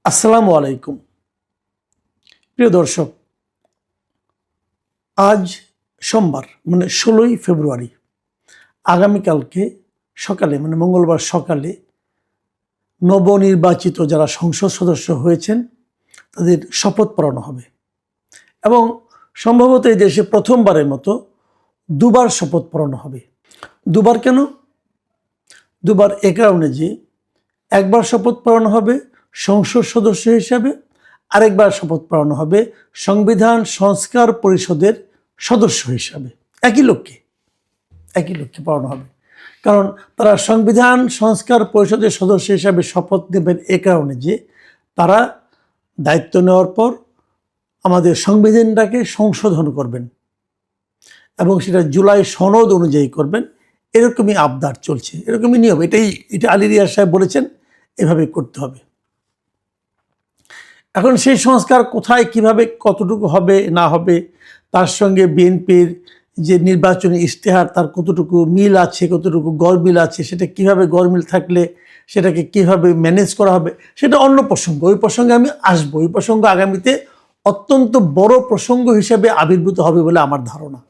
আসসালামু আলাইকুম প্রিয় দর্শক, আজ সোমবার মানে 16ই ফেব্রুয়ারি, আগামীকালকে সকালে মানে মঙ্গলবার সকালে নবনির্বাচিত যারা সংসদ সদস্য হয়েছেন তাদের শপথ পড়ানো হবে এবং সম্ভবত এই দেশে প্রথমবারের মতো দুবার শপথ পড়ানো হবে। দুবার কেন? দুবার এ কারণে যে একবার শপথ পড়ানো হবে সংসদ সদস্য হিসাবে, আরেকবার শপথ পড়ানো হবে সংবিধান সংস্কার পরিষদের সদস্য হিসাবে। একই লোককে পড়ানো হবে, কারণ তারা সংবিধান সংস্কার পরিষদের সদস্য হিসাবে শপথ নেবেন এ কারণে যে তারা দায়িত্ব নেওয়ার পর আমাদের সংবিধানটাকে সংশোধন করবেন এবং সেটা জুলাই সনদ অনুযায়ী করবেন। এরকমই আবদার চলছে, এরকমই নিয়ম। এটা আলী রিয়াজ সাহেব বলেছেন, এভাবে করতে হবে। এখন সেই সংস্কার কোথায়, কিভাবে, কতটুকু হবে না হবে, তার সঙ্গে বিএনপির যে নির্বাচনী ইশতেহার তার কতটুকু মিল আছে, কতটুকু গড়মিল আছে, সেটা কিভাবে গড়মিল থাকলে সেটাকে কিভাবে ম্যানেজ করা হবে, সেটা অন্য প্রসঙ্গ। ওই প্রসঙ্গে আমি আসবো। ওই প্রসঙ্গ আগামীতে অত্যন্ত বড় প্রসঙ্গ হিসেবে আবির্ভূত হবে বলে আমার ধারণা।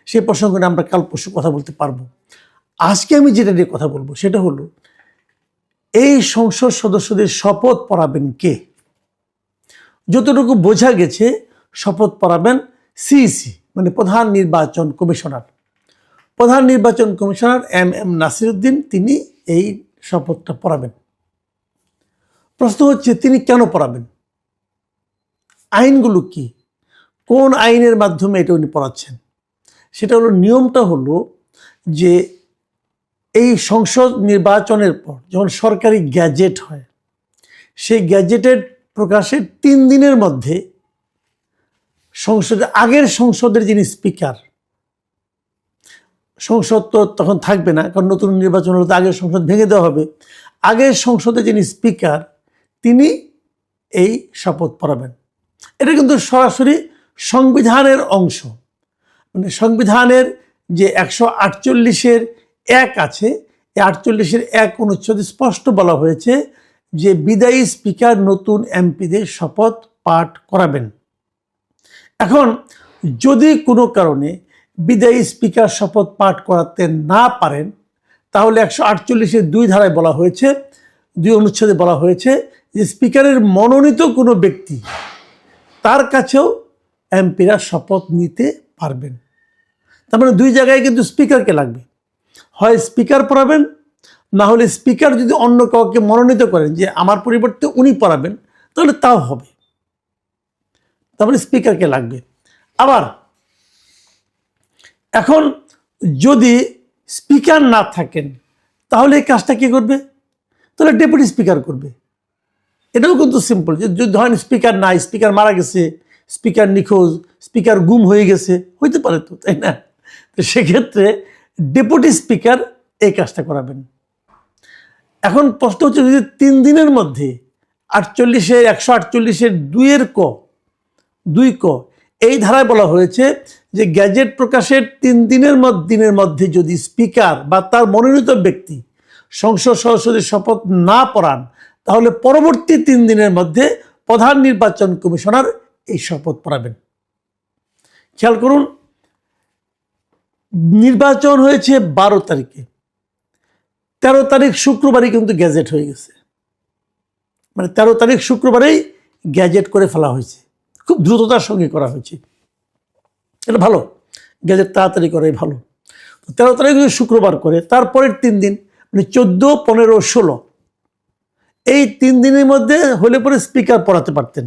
সেই প্রসঙ্গ নিয়ে আমরা কাল পরশু কথা বলতে পারবো। আজকে আমি যেটা নিয়ে কথা বলবো সেটা হলো এই সংসদ সদস্যদের শপথ পড়াবেন কে। যতটুকু বোঝা গেছে শপথ পড়াবেন সিইসি মানে প্রধান নির্বাচন কমিশনার। প্রধান নির্বাচন কমিশনার এম নাসিরউদ্দিন তিনি এই শপথটা পড়াবেন। প্রশ্ন হচ্ছে তিনি কেন পড়াবেন, আইনগুলো কি, কোন আইনের মাধ্যমে এটা উনি পড়াচ্ছেন। সেটা হলো, নিয়মটা হলো যে এই সংসদ নির্বাচনের পর যখন সরকারি গ্যাজেট হয়, সেই গ্যাজেটের প্রকাশের 3 দিনের মধ্যে আগের সংসদের যিনি স্পিকার, সংসদ তো তখন থাকবে না, কারণ নতুন নির্বাচন হলে তো আগের সংসদ ভেঙে দেওয়া হবে। আগের সংসদে যিনি স্পিকার তিনি এই শপথ পড়াবেন। এটা কিন্তু সরাসরি সংবিধানের অংশ। মানে সংবিধানের যে 148-এর 1 আছে, এই 48-এর 1 অনুচ্ছেদে স্পষ্ট বলা হয়েছে যে বিদায়ী স্পিকার নতুন এমপিদের শপথ পাঠ করাবেন। এখন যদি কোনো কারণে বিদায়ী স্পিকার শপথ পাঠ করাতে না পারেন, তাহলে 148-এর 2 ধারায় বলা হয়েছে, 2 অনুচ্ছেদে বলা হয়েছে যে স্পিকারের মনোনীত কোনো ব্যক্তি তার কাছেও এমপিরা শপথ নিতে পারবেন। তার মানে 2 জায়গায় কিন্তু স্পিকারকে লাগবে। হয় স্পিকার পড়াবেন, না হলে স্পিকার যদি অন্য কাউকে মনোনীত করেন যে আমার পরিবর্তে উনি পড়াবেন, তাহলে তাও হবে। তারপরে স্পিকারকে লাগবে। আবার এখন যদি স্পিকার না থাকেন তাহলে এই কাজটা কে করবে? তাহলে ডেপুটি স্পিকার করবে। এটাও কিন্তু সিম্পল। যে যদি ধরেন স্পিকার নাই, স্পিকার মারা গেছে, স্পিকার নিখোঁজ, স্পিকার গুম হয়ে গেছে, হইতে পারে তো, তাই না? তো সেক্ষেত্রে ডেপুটি স্পিকার এই কাজটা করাবেন। এখন প্রশ্ন হচ্ছে, যদি 3 দিনের মধ্যে 148-এর 2 ক এই ধারায় বলা হয়েছে যে গ্যাজেট প্রকাশের 3 দিনের মধ্যে যদি স্পিকার বা তার মনোনীত ব্যক্তি সংসদ সদস্যদের শপথ না পড়ান, তাহলে পরবর্তী 3 দিনের মধ্যে প্রধান নির্বাচন কমিশনার এই শপথ পড়াবেন। খেয়াল করুন, নির্বাচন হয়েছে 12 তারিখে, 13 তারিখ শুক্রবারই কিন্তু গ্যাজেট হয়ে গেছে। মানে 13 তারিখ শুক্রবারেই গ্যাজেট করে ফেলা হয়েছে, খুব দ্রুততার সঙ্গে করা হয়েছে। এটা ভালো, গ্যাজেট তাড়াতাড়ি করাই ভালো। 13 তারিখ যদি শুক্রবার করে, তারপরের 3 দিন মানে 14, 15, 16 এই 3 দিনের মধ্যে হলে পরে স্পিকার পড়াতে পারতেন।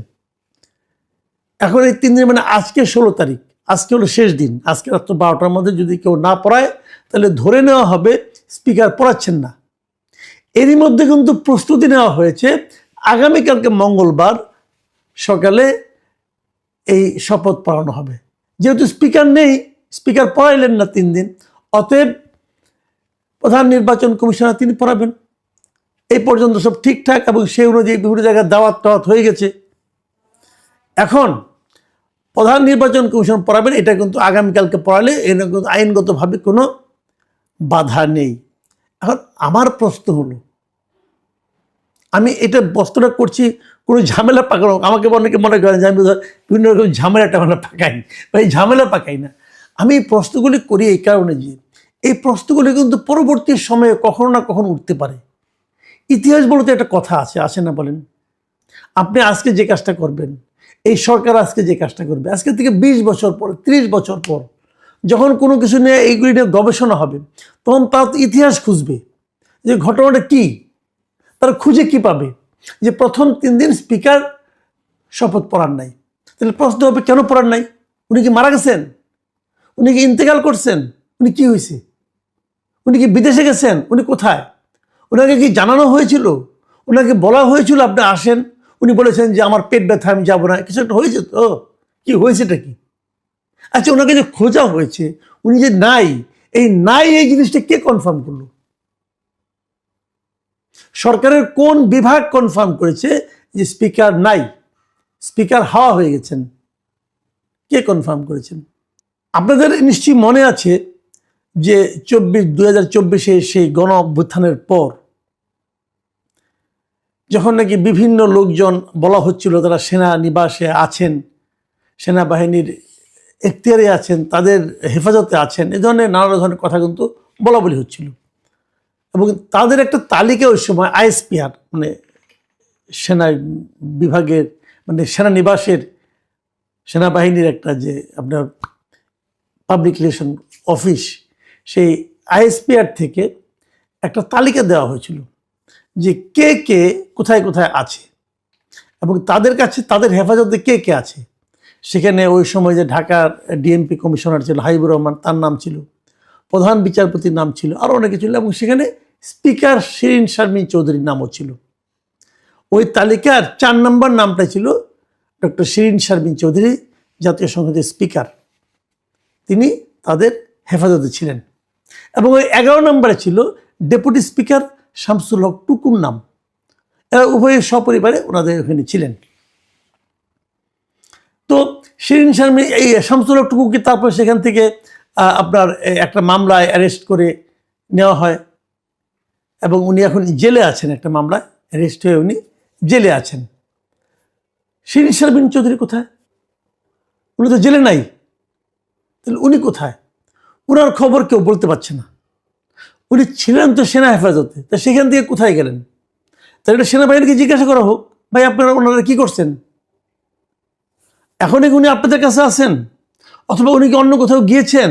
এখন এই 3 দিন মানে আজকে 16 তারিখ, আজকে হলো শেষ দিন। আজকে রাত্র 12টার মধ্যে যদি কেউ না পড়ায়, তাহলে ধরে নেওয়া হবে স্পিকার পড়াচ্ছেন না। এরই মধ্যে কিন্তু প্রস্তুতি নেওয়া হয়েছে, আগামীকালকে মঙ্গলবার সকালে এই শপথ পড়ানো হবে। যেহেতু স্পিকার নেই, স্পিকার পড়াইলেন না 3 দিন, অতএব প্রধান নির্বাচন কমিশনার তিনি পড়াবেন। এই পর্যন্ত সব ঠিকঠাক এবং সেই অনুযায়ী বিভিন্ন জায়গায় দাওয়াত হয়ে গেছে। এখন প্রধান নির্বাচন কমিশন পড়াবেন, এটা কিন্তু আগামীকালকে পড়ালে এর কিন্তু আইনগতভাবে কোনো বাধা নেই। এখন আমার প্রশ্ন হলো, আমি এটা বস্তুটা করছি কোনো ঝামেলা পাকানো, আমাকে অনেকে মনে করেন যে আমি বিভিন্ন রকম ঝামেলা টামেলা পাকাই বা এই ঝামেলা পাকাই না। আমি এই প্রশ্নগুলি করি এই কারণে যে এই প্রশ্নগুলি কিন্তু পরবর্তী সময়ে কখনো না কখনো উঠতে পারে। ইতিহাস বলতে একটা কথা আছে না বলেন? আপনি আজকে যে কাজটা করবেন, এই সরকার আজকে যে কাজটা করবে, আজকে থেকে 20 বছর পর, 30 বছর পর যখন কোনো কিছু নিয়ে এইগুলি নিয়ে গবেষণা হবে, তখন তার ইতিহাস খুঁজবে যে ঘটনাটা কি, তারা খুঁজে কি পাবে যে প্রথম 3 দিন স্পিকার শপথ পড়ার নাই। তাহলে প্রশ্ন হবে কেন পড়ার নাই? উনি কি মারা গেছেন? উনি কি ইন্তেকাল করছেন? উনি কি হয়েছে? উনি কি বিদেশে গেছেন? উনি কোথায়? ওনাকে কি জানানো হয়েছিল? ওনাকে বলা হয়েছিল আপনি আসেন? উনি বলেছেন যে আমার পেট ব্যথা, আমি যাবো না। কিছু একটা হয়েছে তো, কি হয়েছেটা কি? আচ্ছা, ওনাকে যে খোঁজা হয়েছে, উনি যে নাই, এই জিনিসটা কে কনফার্ম করলো? সরকারের কোন বিভাগ কনফার্ম করেছে যে স্পিকার নাই, স্পিকার হাওয়া হয়ে গেছেন? কে কনফার্ম করেছেন? আপনাদের নিশ্চয়ই মনে আছে যে 2024 সেই গণ অভ্যুত্থানের পর যখন নাকি বিভিন্ন লোকজন বলা হচ্ছিল তারা সেনানিবাসে আছেন, সেনাবাহিনীর এখতিয়ারে আছেন, তাদের হেফাজতে আছেন, এ ধরনের নানা ধরনের কথা কিন্তু বলা বলি হচ্ছিল। এবং তাদের একটা তালিকা ওই সময় আইএসপিআর মানে সেনা বিভাগের মানে সেনানিবাসের সেনাবাহিনীর একটা যে আপনার পাবলিক রিলেশন অফিস, সেই আইএসপিআর থেকে একটা তালিকা দেওয়া হয়েছিল যে কে কে কোথায় কোথায় আছে এবং তাদের কাছে তাদের হেফাজতে কে কে আছে। সেখানে ওই সময় যে ঢাকার ডিএমপি কমিশনার ছিল হাবিবুর রহমান, তার নাম ছিল, প্রধান বিচারপতির নাম ছিল, আরও অনেকে ছিল, এবং সেখানে স্পিকার শিরিন শারমিন চৌধুরীর নামও ছিল। ওই তালিকার 4 নম্বর নামটা ছিল ডক্টর শিরিন শারমিন চৌধুরী, জাতীয় সংসদের স্পিকার। তিনি তাদের হেফাজতে ছিলেন। এবং ওই 11 নম্বরে ছিল ডেপুটি স্পিকার শামসুল হক টুকুর নাম। এরা উভয়ে সপরিবারে ওনাদের ওখানে ছিলেন। তো শিরিন শারমিন এই শামসুল হক টুকুকে তারপর সেখান থেকে আপনার একটা মামলায় অ্যারেস্ট করে নেওয়া হয় এবং উনি এখন জেলে আছেন। একটা মামলায় অ্যারেস্ট হয়ে উনি জেলে আছেন। শিরিন শারমিন চৌধুরী কোথায়? উনি তো জেলে নাই, তাহলে উনি কোথায়? ওনার খবর কেউ বলতে পারছে না। উনি ছিলেন তো সেনা হেফাজতে, তা সেখান থেকে কোথায় গেলেন? তাহলে এটা সেনাবাহিনীকে জিজ্ঞাসা করা হোক, ভাই আপনারা ওনারা কি করছেন? এখন উনি আপনাদের কাছে আছেন, অথবা উনি কি অন্য কোথাও গিয়েছেন?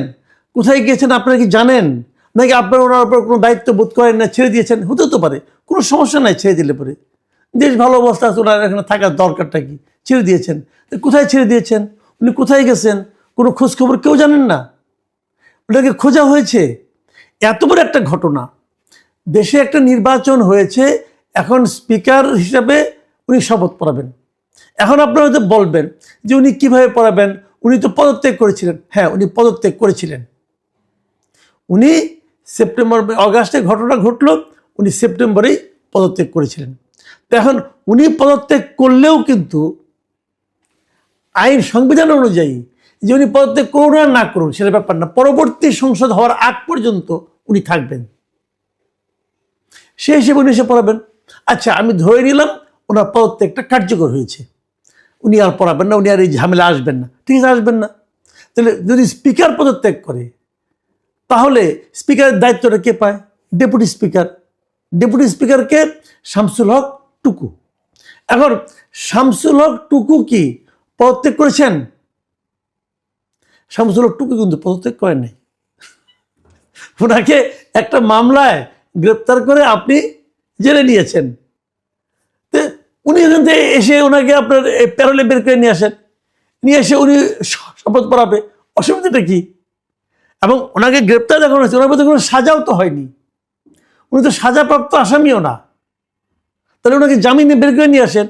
কোথায় গিয়েছেন আপনারা কি জানেন? নাকি আপনারা ওনার উপর কোনো দায়িত্ব বোধ করেন না, ছেড়ে দিয়েছেন? হতে তো পারে, কোনো সমস্যা নাই ছেড়ে দিলে পরে। দেশ ভালো অবস্থা আছে, ওনার এখানে থাকার দরকারটা কি? ছেড়ে দিয়েছেন। কোথায় ছেড়ে দিয়েছেন? উনি কোথায় গেছেন? কোনো খোঁজ খবর কেউ জানেন না? ওটাকে খোঁজা হয়েছে। এত বড় একটা ঘটনা, দেশে একটা নির্বাচন হয়েছে, এখন স্পিকার হিসাবে উনি শপথ পড়াবেন। এখন আপনারা হয়তো বলবেন যে উনি কিভাবে পড়াবেন, উনি তো পদত্যাগ করেছিলেন। হ্যাঁ, উনি পদত্যাগ করেছিলেন। উনি অগাস্টে ঘটনা ঘটল, উনি সেপ্টেম্বরেই পদত্যাগ করেছিলেন। তো এখন উনি পদত্যাগ করলেও কিন্তু আইন সংবিধান অনুযায়ী যে উনি পদত্যাগ করুন আর না করুন সেটা ব্যাপার না, পরবর্তী সংসদ হওয়ার আগ পর্যন্ত উনি থাকবেন। সে হিসেবে উনি এসে পড়াবেন। আচ্ছা, আমি ধরে নিলাম ওনার পদত্যাগটা কার্যকর হয়েছে, উনি আর পড়াবেন না, উনি আর এই ঝামেলা আসবেন না। ঠিক আছে, আসবেন না। তাহলে যদি স্পিকার পদত্যাগ করে, তাহলে স্পিকারের দায়িত্বটা কে পায়? Deputy speaker. ডেপুটি স্পিকারকে শামসুল হক টুকু। এখন শামসুল হক টুকু কি পদত্যাগ করেছেন? শামসুল হক টুকু কিন্তু পদত্যাগ করেন নাই। ওনাকে একটা মামলায় গ্রেপ্তার করে আপনি জেলে নিয়েছেন। তো উনি এখান থেকে এসে ওনাকে আপনার প্যারোলে বের করে নিয়ে আসেন, নিয়ে এসে উনি শপথ পড়াবে, অসুবিধাটা কি? এবং ওনাকে গ্রেপ্তার দেখানো হয়েছে, ওনার মধ্যে কোনো সাজাও তো হয়নি, উনি তো সাজাপ্রাপ্ত আসামিও না। তাহলে ওনাকে জামিনে বের করে নিয়ে আসেন,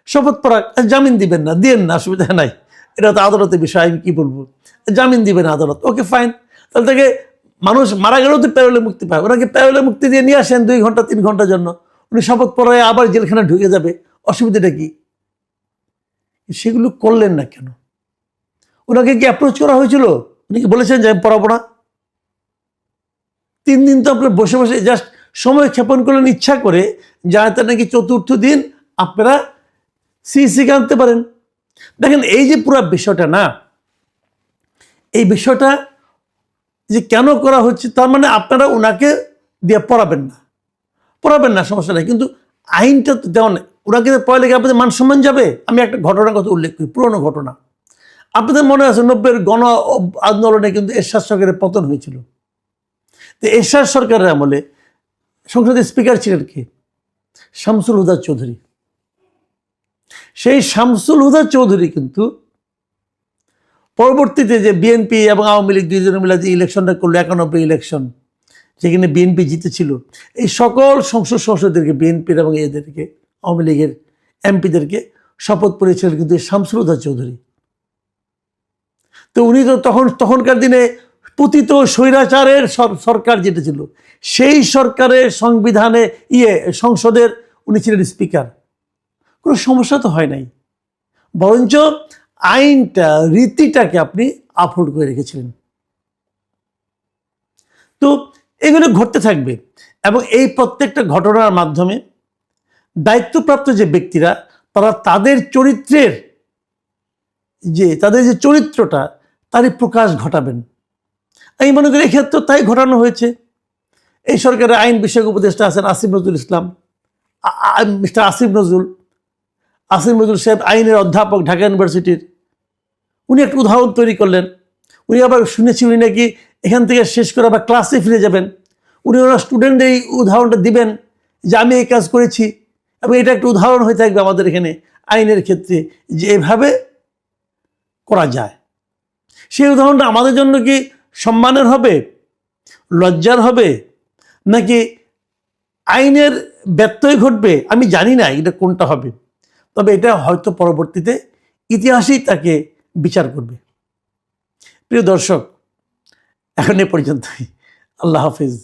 শপথ পড়া, জামিন দিবেন না, দিয়েন না, অসুবিধা নাই, এটা তো আদালতের বিষয়, আমি কি বলবো, জামিন দিবেন আদালত, ওকে ফাইন। তাহলে তাকে মানুষ মারা গেলেও তো প্যারোলে মুক্তি পায়, ওনাকে প্যারোলে মুক্তি দিয়ে নিয়ে আসেন 2 ঘন্টা 3 ঘন্টার জন্য, উনি শপথ পড়ায় আবার জেলখানা ঢুকে যাবে, অসুবিধাটা কি? সেগুলো করলেন না কেন? ওনাকে কি অ্যাপ্রোচ করা হয়েছিল? উনি কি বলেছেন যে আমি পড়াবো না? 3 দিন তো আপনার বসে বসে জাস্ট সময় ক্ষেপণ করলেন ইচ্ছা করে, যাতে নাকি চতুর্থ দিন আপনারা সিইসিকে আনতে পারেন। দেখেন এই যে পুরো বিষয়টা না, এই বিষয়টা যে কেন করা হচ্ছে, তার মানে আপনারা ওনাকে দিয়ে পড়াবেন না, সমস্যা নেই, কিন্তু আইনটা তো দেওয়া নেই। ওনাকে পড়ালে কি আপনাদের মান সম্মান যাবে? আমি একটা ঘটনার কথা উল্লেখ করি, পুরনো ঘটনা। আপনাদের মনে আছে 90-এর গণ আন্দোলনে কিন্তু এরশাদ সরকারের পতন হয়েছিল। তো এরশাদ সরকারের আমলে সংসদের স্পিকার ছিলেন কে? শামসুল হুদা চৌধুরী। সেই শামসুল হুদা চৌধুরী কিন্তু পরবর্তীতে যে বিএনপি এবং আওয়ামী লীগ দুইজনে মিলে যে ইলেকশনটা করলো, 91 ইলেকশন, যেখানে বিএনপি জিতেছিল, এই সকল সংসদ সদস্যদেরকে, বিএনপির এবং এদেরকে, আওয়ামী লীগের এমপিদেরকে শপথ পড়িয়েছিলেন কিন্তু শামসুল হুদা চৌধুরী। তো উনি তো তখনকার দিনে পতিত স্বৈরাচারের সরকার যেটা ছিল, সেই সরকারের সংবিধানে সংসদের উনি ছিলেন স্পিকার। কোনো সমস্যা তো হয় নাই, বরঞ্চ আইনটা, রীতিটাকে আপনি আপহোল্ড করে রেখেছিলেন। তো এগুলো ঘটতে থাকবে, এবং এই প্রত্যেকটা ঘটনার মাধ্যমে দায়িত্বপ্রাপ্ত যে ব্যক্তিরা, তারা তাদের চরিত্রটা তারই প্রকাশ ঘটাবেন। আমি মনে করি এক্ষেত্রে তাই ঘটানো হয়েছে। এই সরকারের আইন বিষয়ক উপদেষ্টা আছেন আসিফ নজরুল ইসলাম, মিস্টার আসিফ নজরুল সাহেব, আইনের অধ্যাপক ঢাকা ইউনিভার্সিটির। উনি একটা উদাহরণ তৈরি করলেন। উনি আবার শুনেছি উনি নাকি এখান থেকে শেষ করে আবার ক্লাসে ফিরে যাবেন। উনি ওনার স্টুডেন্টদের এই উদাহরণটা দিবেন যে আমি এই কাজ করেছি, এবং এটা একটা উদাহরণ হয়ে থাকবে আমাদের এখানে আইনের ক্ষেত্রে, যে এভাবে করা যায়। সেই উদাহরণটা আমাদের জন্য কি সম্মানের হবে, লজ্জার হবে, নাকি আইনের ব্যত্যয় ঘটবে? আমি জানি না এটা কোনটা হবে, তবে এটা হয়তো পরবর্তীতে ইতিহাসই তাকে বিচার করবে। প্রিয় দর্শক, এখন এ পর্যন্তই। আল্লাহ হাফিজ।